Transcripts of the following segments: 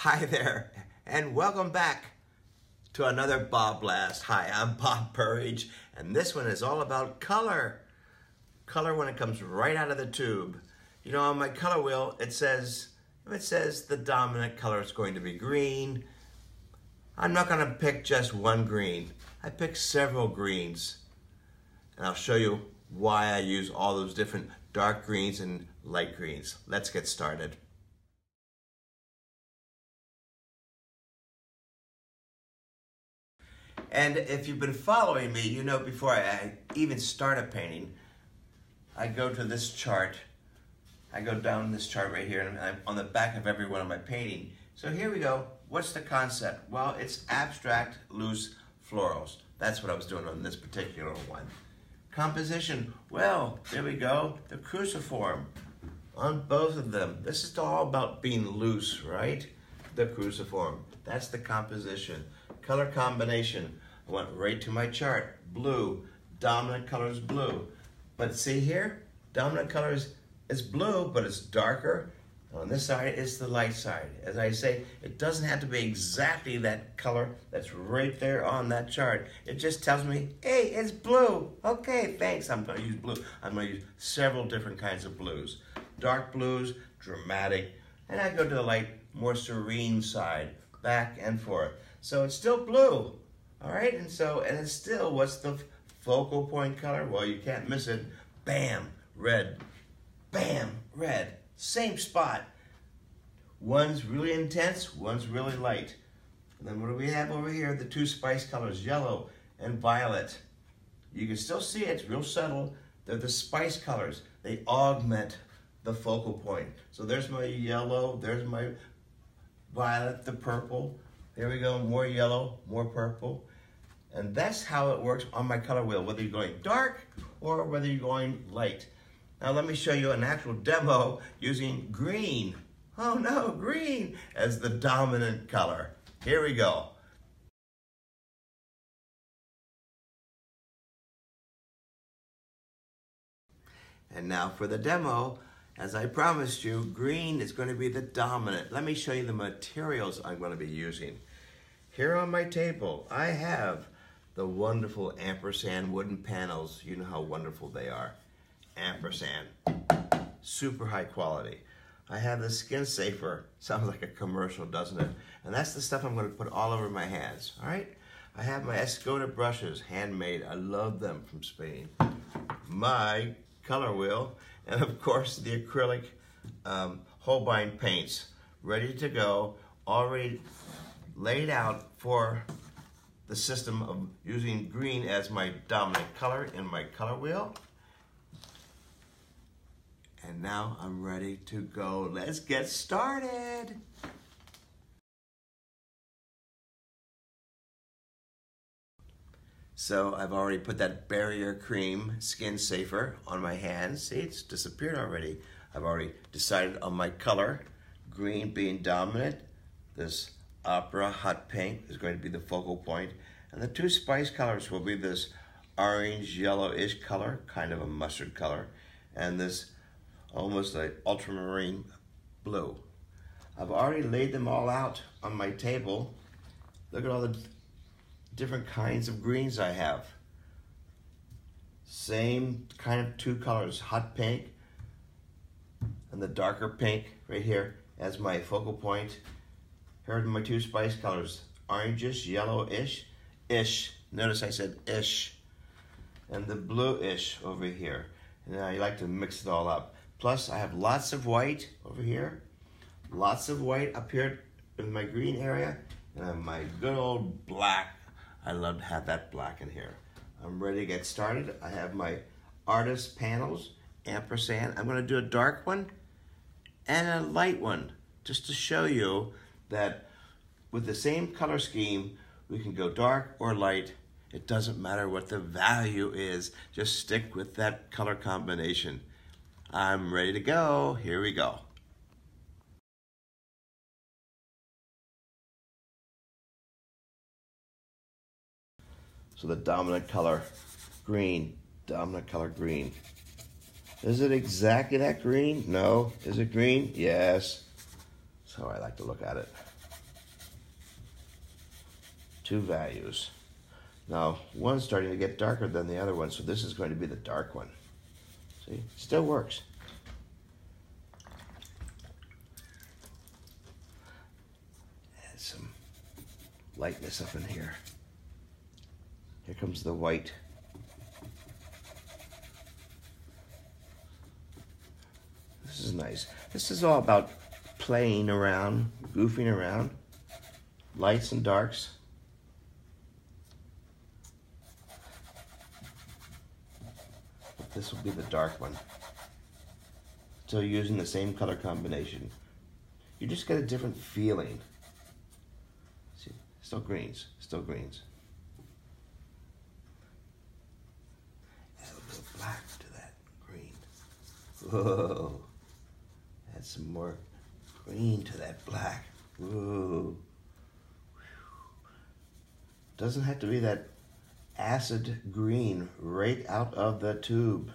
Hi there, and welcome back to another BobBlast. Hi, I'm Bob Burridge, and this one is all about color. Color when it comes right out of the tube. You know, on my color wheel, it says the dominant color is going to be green. I'm not going to pick just one green. I pick several greens, and I'll show you why I use all those different dark greens and light greens. Let's get started. And if you've been following me, you know before I even start a painting, I go to this chart. I go down this chart right here, and I'm on the back of every one of my painting. So here we go. What's the concept? Well, it's abstract, loose florals. That's what I was doing on this particular one. Composition, well, there we go. The cruciform on both of them. This is all about being loose, right? The cruciform, that's the composition. Color combination, I went right to my chart. Blue, dominant color is blue. But see here, dominant color is blue, but it's darker. On this side, it's the light side. As I say, it doesn't have to be exactly that color that's right there on that chart. It just tells me, hey, it's blue. Okay, thanks, I'm gonna use blue. I'm gonna use several different kinds of blues. Dark blues, dramatic, and I go to the light, more serene side, back and forth. So it's still blue, all right? And it's still, what's the focal point color? Well, you can't miss it. Bam, red. Bam, red. Same spot. One's really intense, one's really light. And then what do we have over here? The two spice colors, yellow and violet. You can still see it, it's real subtle. They're the spice colors. They augment the focal point. So there's my yellow, there's my violet, the purple. There we go, more yellow, more purple. And that's how it works on my color wheel, whether you're going dark or whether you're going light. Now let me show you an actual demo using green. Oh no, green as the dominant color. Here we go. And now for the demo. As I promised you, green is going to be the dominant. Let me show you the materials I'm going to be using. Here on my table, I have the wonderful ampersand wooden panels. You know how wonderful they are. Ampersand, super high quality. I have the skin safer. Sounds like a commercial, doesn't it? And that's the stuff I'm going to put all over my hands, all right? I have my Escoda brushes, handmade. I love them from Spain. My color wheel, and of course the acrylic Holbein paints, ready to go, already laid out for the system of using green as my dominant color in my color wheel. And now I'm ready to go. Let's get started. So I've already put that barrier cream skin safer on my hands. See, it's disappeared already. I've already decided on my color, green being dominant. This opera hot pink is going to be the focal point. And the two spice colors will be this orange yellowish color, kind of a mustard color, and this almost like ultramarine blue. I've already laid them all out on my table. Look at all the different kinds of greens I have. Same kind of two colors, hot pink and the darker pink right here as my focal point. Here are my two spice colors, orangish, yellowish, notice I said ish, and the bluish over here. And I like to mix it all up. Plus I have lots of white over here, lots of white up here in my green area, and I have my good old black. I love to have that black in here. I'm ready to get started. I have my artist panels, ampersand. I'm gonna do a dark one and a light one, just to show you that with the same color scheme, we can go dark or light. It doesn't matter what the value is, just stick with that color combination. I'm ready to go, here we go. So the dominant color, green, dominant color, green. Is it exactly that green? No. Is it green? Yes. That's how I like to look at it. two values. Now, one's starting to get darker than the other one, so this is going to be the dark one. See, still works. Add some lightness up in here. Here comes the white. This is nice. This is all about playing around, goofing around, lights and darks. But this will be the dark one. Still using the same color combination. You just get a different feeling. See, still greens, still greens. Add a little black to that green. Whoa. Add some more green to that black. Whoa. Doesn't have to be that acid green right out of the tube.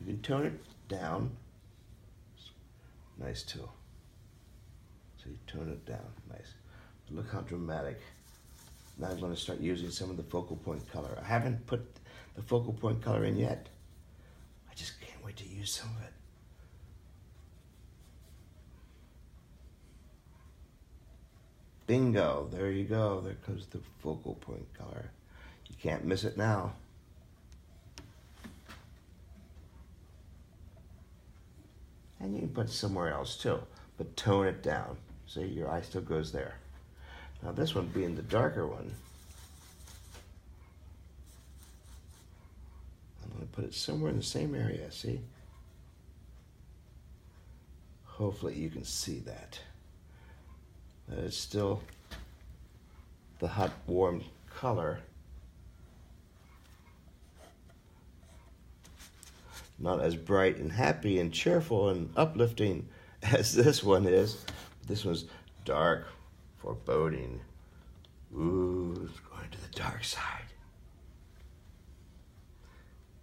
You can tone it down. Nice too. So you tone it down, nice. Look how dramatic. Now I'm going to start using some of the focal point color. I haven't put the focal point color in yet. I just can't wait to use some of it. Bingo, there you go. There comes the focal point color. You can't miss it now. And you can put it somewhere else too, but tone it down. See, your eye still goes there. Now this one being the darker one, I'm going to put it somewhere in the same area, see? Hopefully you can see that. That is still the hot, warm color. Not as bright and happy and cheerful and uplifting as this one is. This one's dark, foreboding. Ooh, it's going to the dark side.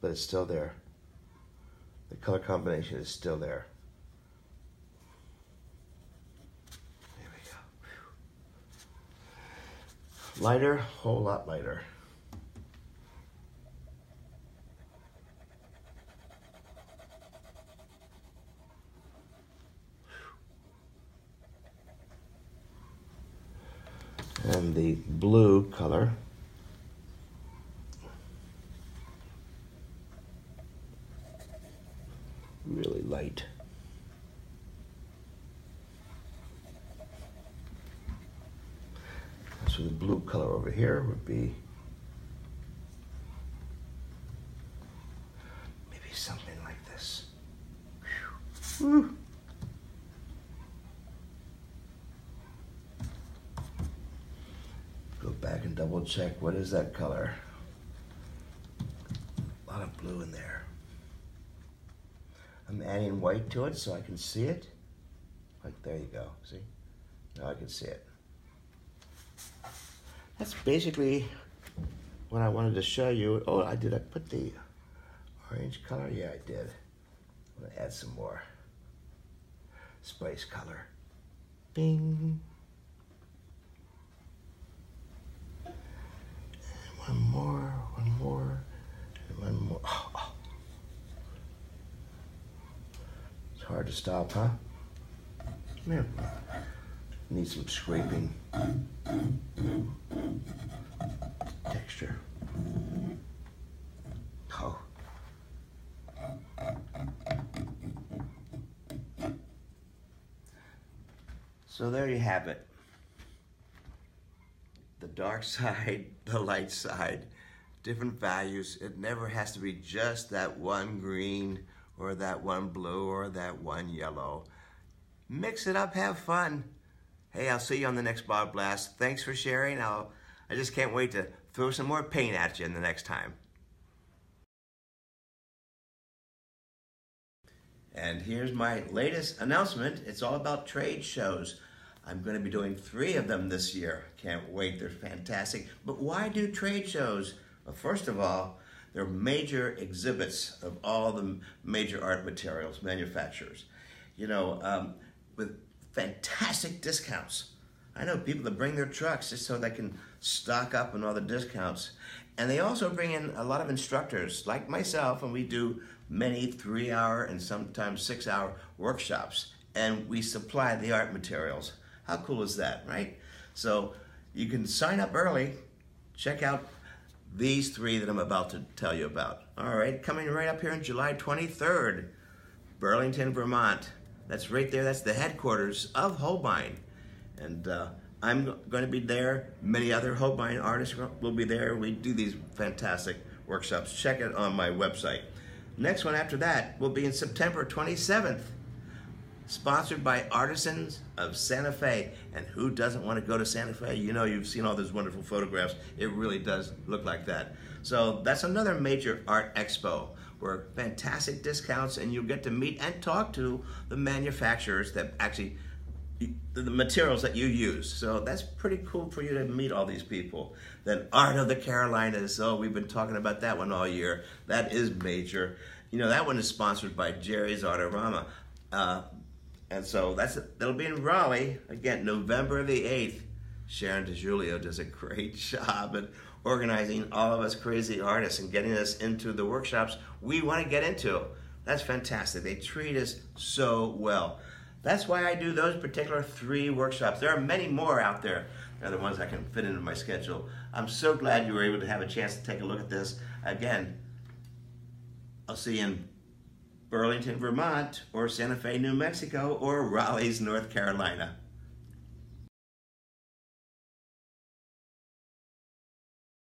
But it's still there. The color combination is still there. There we go. Whew. Lighter, whole lot lighter. And the blue color, really light. So the blue color over here would be maybe something like this. Whew. Woo. Go back and double check, what is that color? A lot of blue in there. I'm adding white to it so I can see it. Like, there you go, see? Now I can see it. That's basically what I wanted to show you. Oh, I put the orange color? Yeah, I did. I'm gonna add some more spice color. Bing. One more, and one more. Oh, oh. It's hard to stop, huh? Yeah. Need some scraping texture. Oh. So there you have it. The dark side, the light side, different values. It never has to be just that one green or that one blue or that one yellow. Mix it up, have fun. Hey, I'll see you on the next BobBlast. Thanks for sharing. I just can't wait to throw some more paint at you in the next time. And here's my latest announcement. It's all about trade shows. I'm going to be doing 3 of them this year. Can't wait, they're fantastic. But why do trade shows? Well, first of all, they're major exhibits of all the major art materials manufacturers. You know, with fantastic discounts. I know people that bring their trucks just so they can stock up on all the discounts. And they also bring in a lot of instructors like myself, and we do many 3-hour and sometimes 6-hour workshops, and we supply the art materials. How cool is that, right? So you can sign up early. Check out these 3 that I'm about to tell you about. All right, coming right up here on July 23rd, Burlington, Vermont. That's right there, that's the headquarters of Holbein. And I'm going to be there. Many other Holbein artists will be there. We do these fantastic workshops. Check it on my website. Next one after that will be in September 27th. Sponsored by Artisans of Santa Fe. And who doesn't want to go to Santa Fe? You know, you've seen all those wonderful photographs. It really does look like that. So that's another major art expo where fantastic discounts, and you'll get to meet and talk to the manufacturers that actually, the materials that you use. So that's pretty cool for you to meet all these people. Then Art of the Carolinas. Oh, we've been talking about that one all year. That is major. You know, that one is sponsored by Jerry's Artorama. And so that'll be in Raleigh, again, November the 8th. Sharon DiGiulio does a great job at organizing all of us crazy artists and getting us into the workshops we want to get into. That's fantastic. They treat us so well. That's why I do those particular 3 workshops. There are many more out there. They're the ones I can fit into my schedule. I'm so glad you were able to have a chance to take a look at this. Again, I'll see you in Burlington, Vermont, or Santa Fe, New Mexico, or Raleigh, North Carolina.